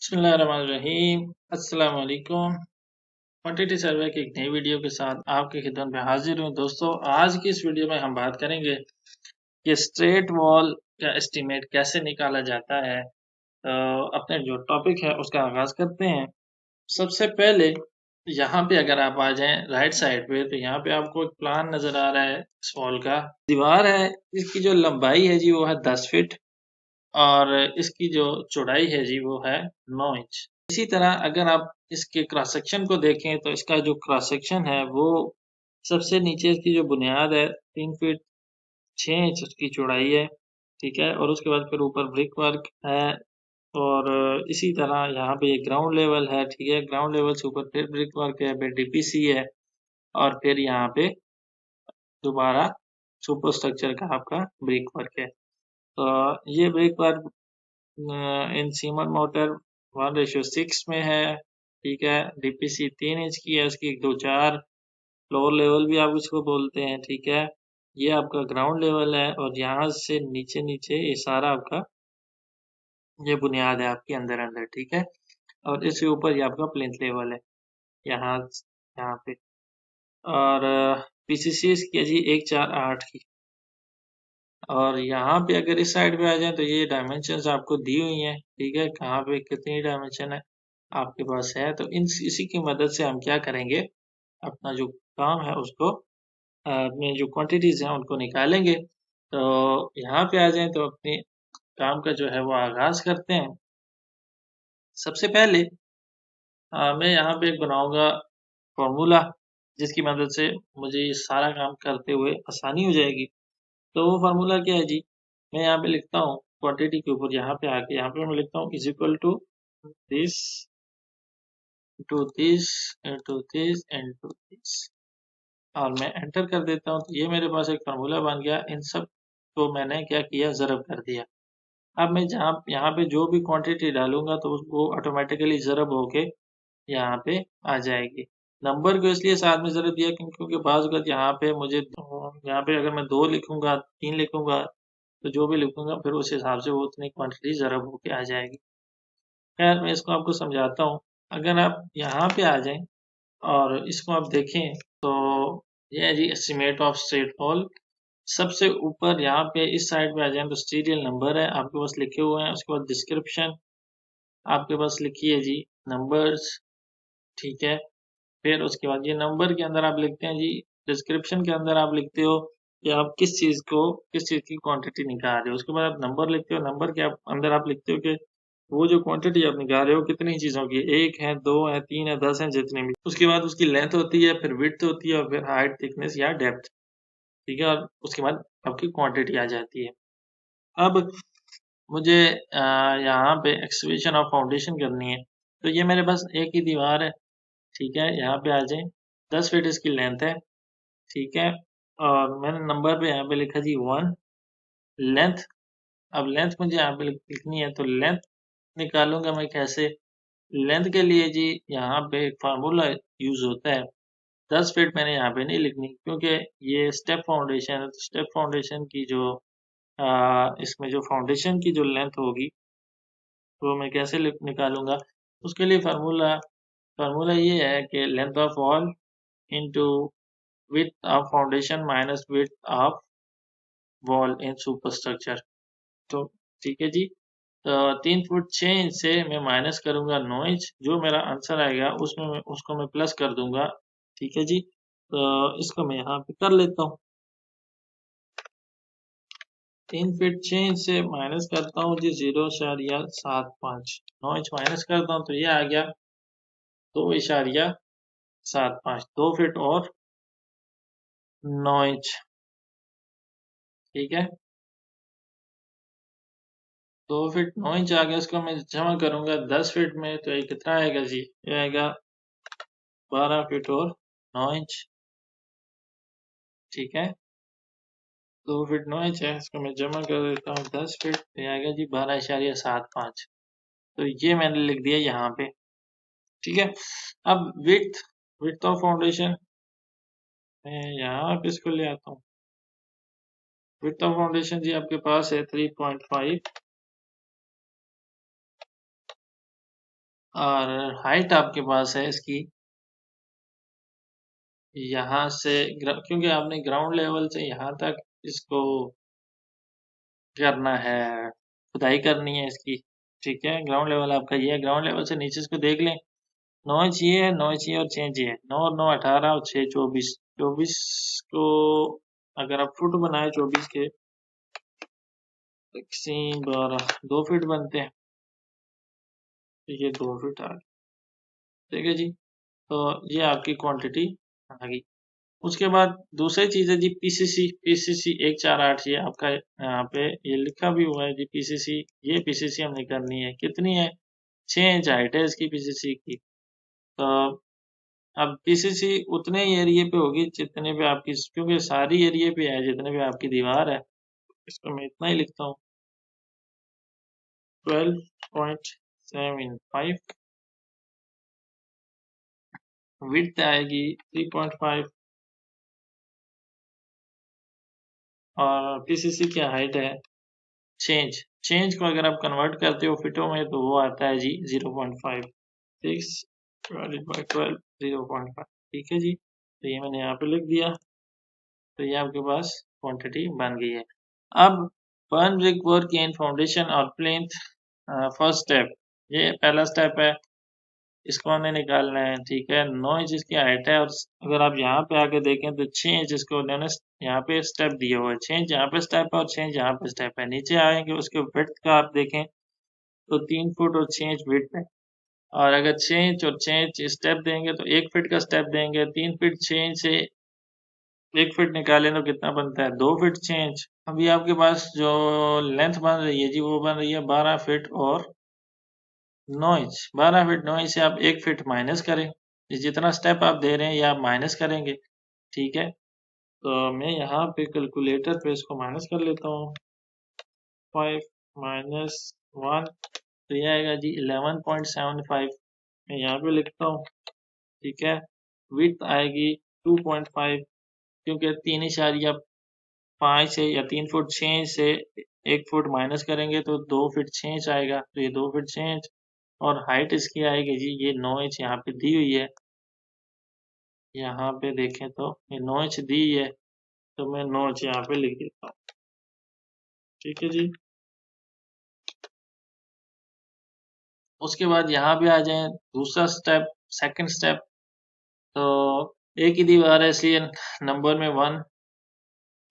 बिस्मिल्लाहिर्रहमानिर्रहीम। अस्सलाम वालेकुम। क्वांटिटी सर्वे की एक नई वीडियो के साथ आपकी खिदमत में हाजिर हूँ। दोस्तों, आज की इस वीडियो में हम बात करेंगे कि स्ट्रेट वॉल का एस्टीमेट कैसे निकाला जाता है। अपने जो टॉपिक है उसका आगाज करते हैं। सबसे पहले यहाँ पे अगर आप आ जाएं राइट साइड पे, तो यहाँ पे आपको एक प्लान नजर आ रहा है इस वॉल का। दीवार है, इसकी जो लंबाई है जी वो है 10 फीट और इसकी जो चौड़ाई है जी वो है 9 इंच। इसी तरह अगर आप इसके क्रॉस सेक्शन को देखें तो इसका जो क्रॉस सेक्शन है वो सबसे नीचे इसकी जो बुनियाद है 3 फीट 6 इंच उसकी चौड़ाई है, ठीक है। और उसके बाद फिर ऊपर ब्रिक वर्क है और इसी तरह यहाँ पे ग्राउंड लेवल है, ठीक है। ग्राउंड लेवल से ऊपर फिर ब्रिक वर्क है, फिर डीपीसी है और फिर यहाँ पे दोबारा सुपर स्ट्रक्चर का आपका ब्रिक वर्क है। तो ये brick work in semen motor 1:6 में है, ठीक है। डीपीसी 3 इंच की है, उसकी 2-4 फ्लोर लेवल भी आप इसको बोलते हैं, ठीक है। ये आपका ग्राउंड लेवल है और यहाँ से नीचे नीचे ये सारा आपका ये बुनियाद है आपकी अंदर अंदर, ठीक है। और इसके ऊपर ये आपका प्लिंथ लेवल है यहाँ यहाँ पे। और पीसीसी इसकी है जी 148 की। और यहाँ पे अगर इस साइड पे आ जाए तो ये डायमेंशंस आपको दी हुई हैं, ठीक है। कहाँ पे कितनी डायमेंशन है आपके पास है, तो इन इसी की मदद से हम क्या करेंगे, अपना जो काम है उसको अपनी जो क्वांटिटीज हैं उनको निकालेंगे। तो यहाँ पे आ जाएं तो अपने काम का जो है वो आगाज करते हैं। सबसे पहले मैं यहाँ पे एक बनाऊंगा फॉर्मूला, जिसकी मदद से मुझे ये सारा काम करते हुए आसानी हो जाएगी। तो वो फार्मूला क्या है जी, मैं यहाँ पे लिखता हूँ क्वांटिटी के ऊपर, यहाँ पे आके यहाँ पे मैं लिखता हूँ is equal to this to this to this and to this और मैं एंटर कर देता हूँ। तो ये मेरे पास एक फार्मूला बन गया। इन सब को मैंने क्या किया, ज़रब कर दिया। अब मैं जहाँ यहाँ पे जो भी क्वांटिटी डालूंगा तो वो ऑटोमेटिकली ज़रब होके यहाँ पे आ जाएगी। नंबर को इसलिए साथ में ज़रब दिया क्योंकि बाज़ वक़्त यहाँ पे मुझे यहाँ पे अगर मैं 2 लिखूंगा 3 लिखूंगा तो जो भी लिखूंगा फिर उस हिसाब से वो उतनी क्वांटिटी ज़रब होके आ जाएगी। खैर मैं इसको आपको समझाता हूँ। अगर आप यहाँ पे आ जाएं और इसको आप देखें तो ये है जी एस्टीमेट ऑफ स्ट्रेट वॉल। सबसे ऊपर यहाँ पे इस साइड पे आ जाएं तो सीरियल नंबर है आपके पास लिखे हुए हैं। उसके बाद डिस्क्रिप्शन आपके पास लिखी है जी नंबर्स, ठीक है। फिर उसके बाद ये नंबर के अंदर आप लिखते हैं जी, डिस्क्रिप्शन के अंदर आप लिखते हो कि आप किस चीज़ की क्वांटिटी निकाल रहे हो। उसके बाद आप नंबर लिखते हो, नंबर के अंदर आप लिखते हो कि वो जो क्वांटिटी आप निकाल रहे हो कितनी चीज़ों की, 1 है, 2 है, 3 है, 10 है, जितनी भी। उसके बाद उसकी लेंथ होती है, फिर विड्थ होती है और फिर हाइट, थिकनेस या डेप्थ, ठीक है। और उसके बाद आपकी क्वांटिटी आ जाती है। अब मुझे यहाँ पे एक्सकवेशन ऑफ फाउंडेशन करनी है। तो ये मेरे पास एक ही दीवार है, ठीक है। यहाँ पे आ जाए 10 फीट इसकी लेंथ है, ठीक है। और मैंने नंबर पे यहाँ पे लिखा जी 1 लेंथ। अब लेंथ मुझे यहाँ पे लिखनी है, तो लेंथ निकालूंगा मैं कैसे। लेंथ के लिए जी यहाँ पे एक फार्मूला यूज होता है। 10 फीट मैंने यहाँ पे नहीं लिखनी क्योंकि ये स्टेप फाउंडेशन है। तो स्टेप फाउंडेशन की जो इसमें जो फाउंडेशन की जो लेंथ होगी वो मैं कैसे निकालूंगा। उसके लिए फार्मूला फार्मूला ये है कि length of wall into width of foundation minus width of wall in superstructure। तो ठीक है जी। तो 3 फुट 6 इंच से मैं माइनस करूंगा 9 इंच, जो मेरा आंसर आएगा उसमें उसको मैं प्लस कर दूंगा, ठीक है जी। तो इसको मैं यहाँ पे कर लेता हूँ। 3 फीट 6 इंच से माइनस करता हूँ जी 0.75, 9 इंच माइनस करता हूँ तो ये आ गया 2.75, 2 फीट और 9 इंच, ठीक है। 2 फीट 9 इंच आ गया। इसको मैं जमा करूंगा 10 फीट में तो ये कितना आएगा जी, ये आएगा 12 फीट और 9 इंच, ठीक है। 2 फीट 9 इंच है, इसको मैं जमा कर देता हूँ 10 फीट, तो ये आएगा जी 12.75। तो ये मैंने लिख दिया यहाँ पे, ठीक है। अब विड्थ विड्थ ऑफ फाउंडेशन मैं यहाँ पे इसको ले आता हूँ। विड्थ ऑफ फाउंडेशन जी आपके पास है 3.5 और हाइट आपके पास है इसकी यहाँ से क्योंकि आपने ग्राउंड लेवल से यहाँ तक इसको करना है, खुदाई करनी है इसकी। ठीक है, ग्राउंड लेवल आपका ये है। ग्राउंड लेवल से नीचे इसको देख लें। 9 इंच ये है, 9 इंच ये और 6 इंच ये है। 9 और 9 18 और 6 24। 24 को अगर आप फुट बनाए 24 के, 12 2 फीट बनते हैं। तो ये 2 फीट आ गए। ठीक है जी, तो ये आपकी क्वांटिटी आ गई। उसके बाद दूसरी चीज है जी पीसीसी। पीसीसी 148 ये आपका यहाँ पे ये लिखा भी हुआ है जी पीसीसी। ये पीसीसी हमने करनी है, कितनी है? 6 इंच हाइट है इसकी पीसीसी की। तो अब पीसीसी उतने ही एरिया पे होगी जितने पे आपकी, क्योंकि सारी एरिया पे है जितने पे आपकी दीवार है। इसको मैं इतना ही लिखता हूँ, 12.75। विड्थ आएगी 3.5 और पीसीसी की हाइट है 6 इंच। 6 इंच को अगर आप कन्वर्ट करते हो फिटों में तो वो आता है जी 0.5। 6 डिवाइडेड बाई 12 0.5। ठीक है जी, तो ये मैंने यहाँ पे लिख दिया। तो ये आपके पास क्वांटिटी बन गई है। अब burn brick work in foundation और प्लिंथ। फर्स्ट स्टेप, ये पहला स्टेप है, इसको हमने निकालना है। ठीक है, 9 इंच इसकी हाइट है और अगर आप यहाँ पे आके देखें तो 6 इंच इसको उन्होंने यहाँ पे स्टेप दिया हुआ है। 6 इंच यहाँ पे स्टेप है और 6 इंच यहाँ पे स्टेप है। नीचे आएंगे उसके विड्थ का आप देखें तो 3 फुट और 6 इंच विड्थ है। और अगर 6 इंच और 6 इंच स्टेप देंगे तो 1 फीट का स्टेप देंगे। 3 फीट 6 इंच से 1 फीट निकालें तो कितना बनता है? 2 फीट 6 इंच। अभी आपके पास जो लेंथ बन रही है जी वो बन रही है 12 फीट और 9 इंच। 12 फीट 9 इंच से आप 1 फीट माइनस करें। जितना स्टेप आप दे रहे हैं ये आप माइनस करेंगे। ठीक है, तो मैं यहाँ पे कैलकुलेटर पे इसको माइनस कर लेता हूँ। 5 माइनस 1 तो ये आएगा जी 11.75। मैं यहाँ पे लिखता हूँ। ठीक है, विड्थ आएगी 2.5, क्योंकि 3.5 है या 3 फुट 6 इंच से 1 फुट माइनस करेंगे तो 2 फीट 6 इंच आएगा। तो ये 2 फीट 6 इंच और हाइट इसकी आएगी जी ये 9 इंच यहाँ पे दी हुई है। यहाँ पे देखें तो ये 9 इंच दी है, तो मैं 9 इंच यहाँ पे लिख देता हूँ। ठीक है जी, उसके बाद यहाँ पे आ जाए दूसरा स्टेप, सेकंड स्टेप। तो एक ही दीवार है इसलिए नंबर में 1।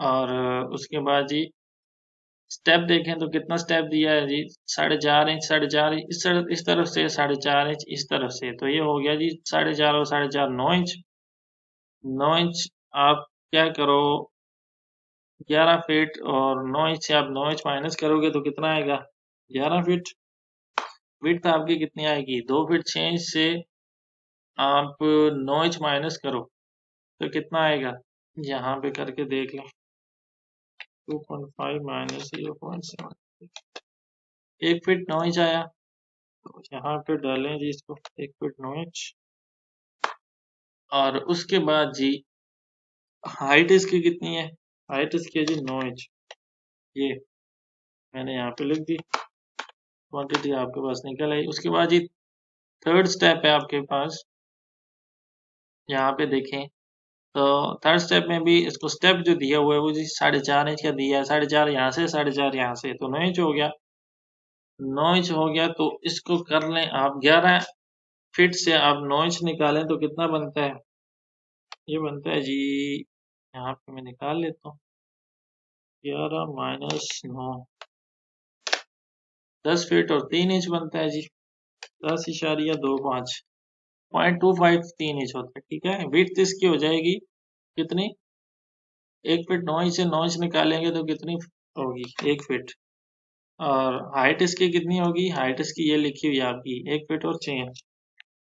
और उसके बाद जी स्टेप देखें तो कितना स्टेप दिया है जी? 4.5 इंच। 4.5 इंच इस तरफ से, 4.5 इंच इस तरफ से, तो ये हो गया जी 4.5 और 4.5 9 इंच। 9 इंच आप क्या करो, 11 फीट और 9 इंच से आप 9 इंच माइनस करोगे तो कितना आएगा? 11 फीट। विड्थ आपकी कितनी आएगी? 2 फीट 6 इंच से आप 9 इंच माइनस करो तो कितना आएगा? यहाँ पे करके देख लो। 2.5 माइनस 0.7, 1 फीट 9 इंच आया। तो यहाँ पे डालें जी इसको, 1 फीट 9 इंच। और उसके बाद जी हाइट इसकी कितनी है? हाइट इसकी है जी 9 इंच। ये मैंने यहाँ पे लिख दी, क्वांटिटी आपके पास निकल आई। उसके बाद जी थर्ड स्टेप है आपके पास, यहाँ पे देखें तो थर्ड स्टेप में भी इसको स्टेप जो दिया हुआ है वो जी 4.5 इंच का दिया है। 4.5 यहाँ से, 4.5 यहाँ से, तो 9 इंच हो गया। 9 इंच हो गया तो इसको कर लें आप 11 फीट से आप 9 इंच निकालें तो कितना बनता है? ये बनता है जी, यहाँ पे मैं निकाल लेता हूँ, 11 माइनस 9, 10 फीट और 3 इंच बनता है जी। 10.25 0.25 3 इंच होता है। ठीक है, विड्थ इसकी हो जाएगी कितनी? 1 फीट 9 इंच से 9 इंच निकालेंगे तो कितनी होगी? 1 फीट। और हाइट इसकी कितनी होगी? हाइट इसकी ये लिखी हुई है आपकी 1 फीट और 6 इंच,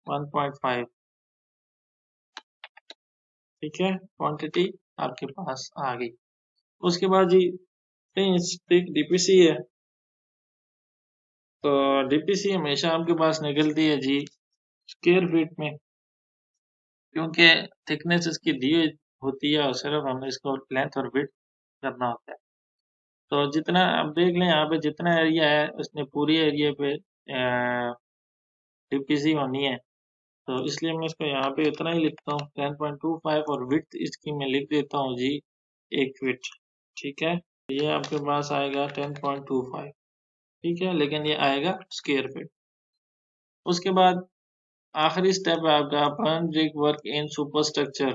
1.5। ठीक है, क्वांटिटी आपके पास आ गई। उसके बाद जी डीपीसी है। तो डीपीसी हमेशा आपके पास निकलती है जी स्क्वायर फीट में, क्योंकि थिकनेस इसकी दी हुई होती है और सिर्फ हमने इसको लेंथ और विड्थ करना होता है। तो जितना आप देख लें यहाँ पे जितना एरिया है उसने पूरी एरिया पे DPC होनी है, तो इसलिए मैं इसको यहाँ पे इतना ही लिखता हूँ 10.25 और विड्थ इसकी मैं लिख देता हूँ जी 1 फीट। ठीक है, ये आपके पास आएगा 10.25। ठीक है, लेकिन ये आएगा स्क्वायर फीट। उसके बाद आखिरी स्टेप है आपका burn brick work in super structure.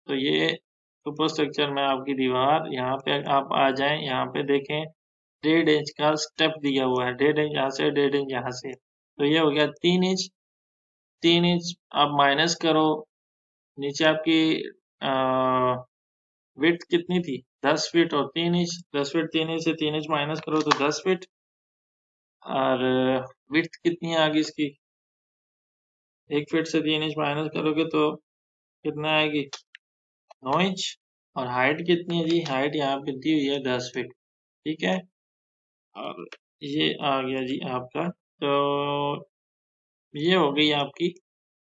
तो ये सुपर स्ट्रक्चर में आपकी दीवार, यहाँ पे आप आ जाएं, यहाँ पे देखें 1.5 इंच का स्टेप दिया हुआ है, 1.5 इंच यहाँ से, 1.5 इंच यहाँ से, तो ये हो गया 3 इंच। 3 इंच आप माइनस करो, नीचे आपकी विड्थ कितनी थी 10 फीट और 3 इंच, 10 फीट 3 इंच से 3 इंच माइनस करो तो 10 फीट, और विड्थ कितनी आ गई इसकी, 1 फीट से 3 इंच माइनस करोगे तो कितना आएगी 9 इंच। और हाइट कितनी है जी, हाइट यहाँ पे दी हुई है 10 फीट। ठीक है, और ये आ गया जी आपका, तो ये हो गई आपकी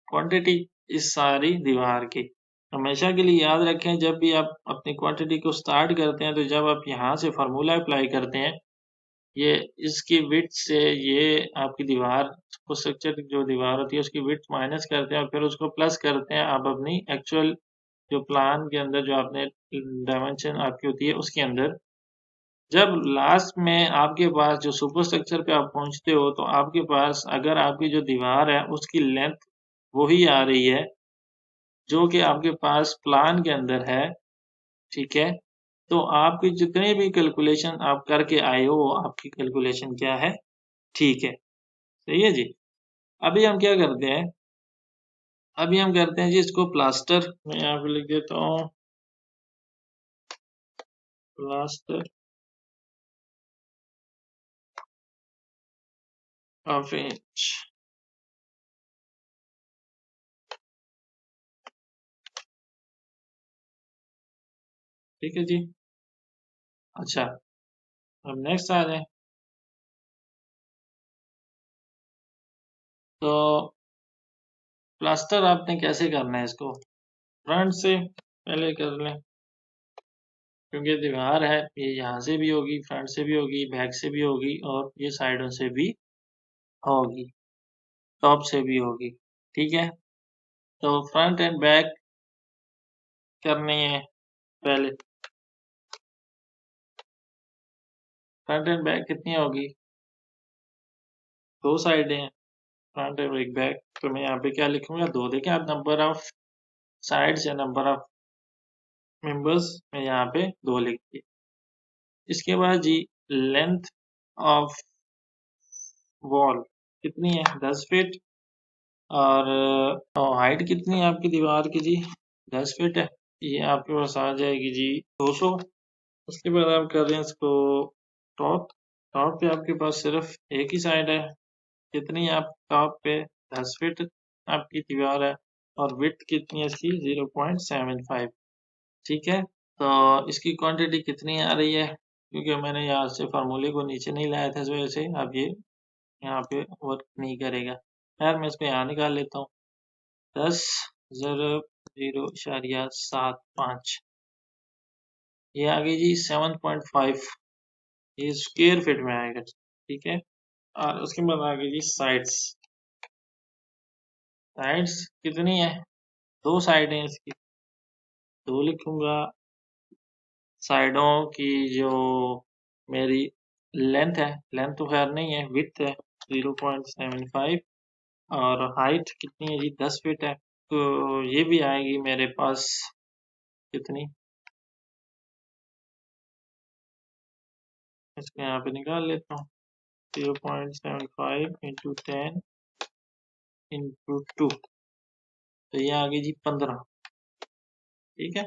क्वांटिटी इस सारी दीवार की। हमेशा के लिए याद रखें, जब भी आप अपनी क्वांटिटी को स्टार्ट करते हैं तो जब आप यहाँ से फार्मूला अप्लाई करते हैं, ये इसकी विड्थ से ये आपकी दीवार स्ट्रक्चर की जो दीवार होती है उसकी विड्थ माइनस करते हैं और फिर उसको प्लस करते हैं आप अपनी एक्चुअल जो प्लान के अंदर जो आपने डायमेंशन आपकी होती है उसके अंदर। जब लास्ट में आपके पास जो सुपर स्ट्रक्चर पे आप पहुंचते हो तो आपके पास अगर आपकी जो दीवार है उसकी लेंथ वही आ रही है जो कि आपके पास प्लान के अंदर है, ठीक है, तो आपकी जितने भी कैलकुलेशन आप करके आए हो वो आपकी कैलकुलेशन क्या है, ठीक है, सही है जी। अभी हम क्या करते हैं, अभी हम करते हैं जी इसको प्लास्टर। मैं यहाँ पे लिख देता हूँ प्लास्टर ऑफ इंच। ठीक है जी। अच्छा, अब नेक्स्ट आ जाए, तो प्लास्टर आपने कैसे करना है इसको, फ्रंट से पहले कर लें, क्योंकि दीवार है ये यहाँ से भी होगी, फ्रंट से भी होगी, बैक से भी होगी और ये साइडों से भी होगी, टॉप से भी होगी। ठीक है, तो फ्रंट एंड बैक करनी है पहले। फ्रंट एंड बैक कितनी होगी, 2 साइडें हैं, फ्रंट और एक बैक, तो मैं यहाँ पे क्या लिखूंगा 2। देखें आप, नंबर ऑफ साइड्स या नंबर ऑफ मेंबर्स में यहाँ पे 2 लिख दिए। इसके बाद जी लेंथ ऑफ वॉल कितनी है 10 फीट, और हाइट कितनी है आपकी दीवार की जी 10 फीट है, ये आपके पास आ जाएगी जी 200। उसके बाद आप कर रहे हैं इसको टॉप। टॉप पे आपके पास सिर्फ एक ही साइड है, कितनी है आप टॉप पे 10 फीट आपकी दीवार है, और विड्थ कितनी है इसकी 0.75। ठीक है, तो इसकी क्वांटिटी कितनी आ रही है, क्योंकि मैंने यहाँ से फार्मूले को नीचे नहीं लाया था इस वजह से अब ये यहाँ पे वर्क नहीं करेगा। खैर मैं इसको यहाँ निकाल लेता हूँ, 10.0.75, ये आ गई जी 7.5, ये स्क्वायर फीट में आएगा। ठीक है, और उसके बाद आ गई जी साइड्स। साइड्स कितनी है, 2 साइड है इसकी, 2 लिखूंगा। साइडों की जो मेरी लेंथ है, लेंथ तो खैर नहीं है, विड्थ है 0.75, और हाइट कितनी है जी 10 फीट है, तो ये भी आएगी मेरे पास कितनी, इसको यहाँ पे निकाल लेता हूँ 0.75 इंटू 10 इंटू 2, तो ये आ गई जी 15। ठीक है,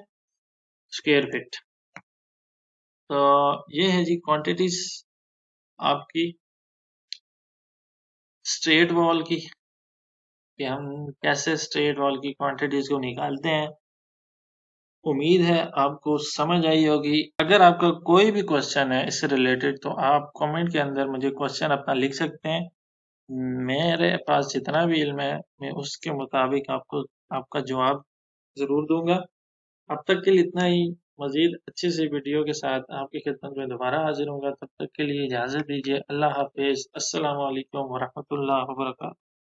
स्क्वायर फीट। तो ये है जी क्वांटिटीज आपकी स्ट्रेट वॉल की, कि हम कैसे स्ट्रेट वॉल की क्वांटिटीज को निकालते हैं। उम्मीद है आपको समझ आई होगी। अगर आपका कोई भी क्वेश्चन है इससे रिलेटेड तो आप कमेंट के अंदर मुझे क्वेश्चन अपना लिख सकते हैं, मेरे पास जितना भी इल्म है मैं उसके मुताबिक आपको आपका जवाब ज़रूर दूंगा। अब तक के लिए इतना ही, मज़ीद अच्छी सी वीडियो के साथ आपकी खिदमत में दोबारा हाजिर होऊंगा, तब तक के लिए इजाज़त दीजिए। अल्लाह हाफ़िज़। अस्सलामु अलैकुम वरहमतुल्लाहि वबरकातुहू।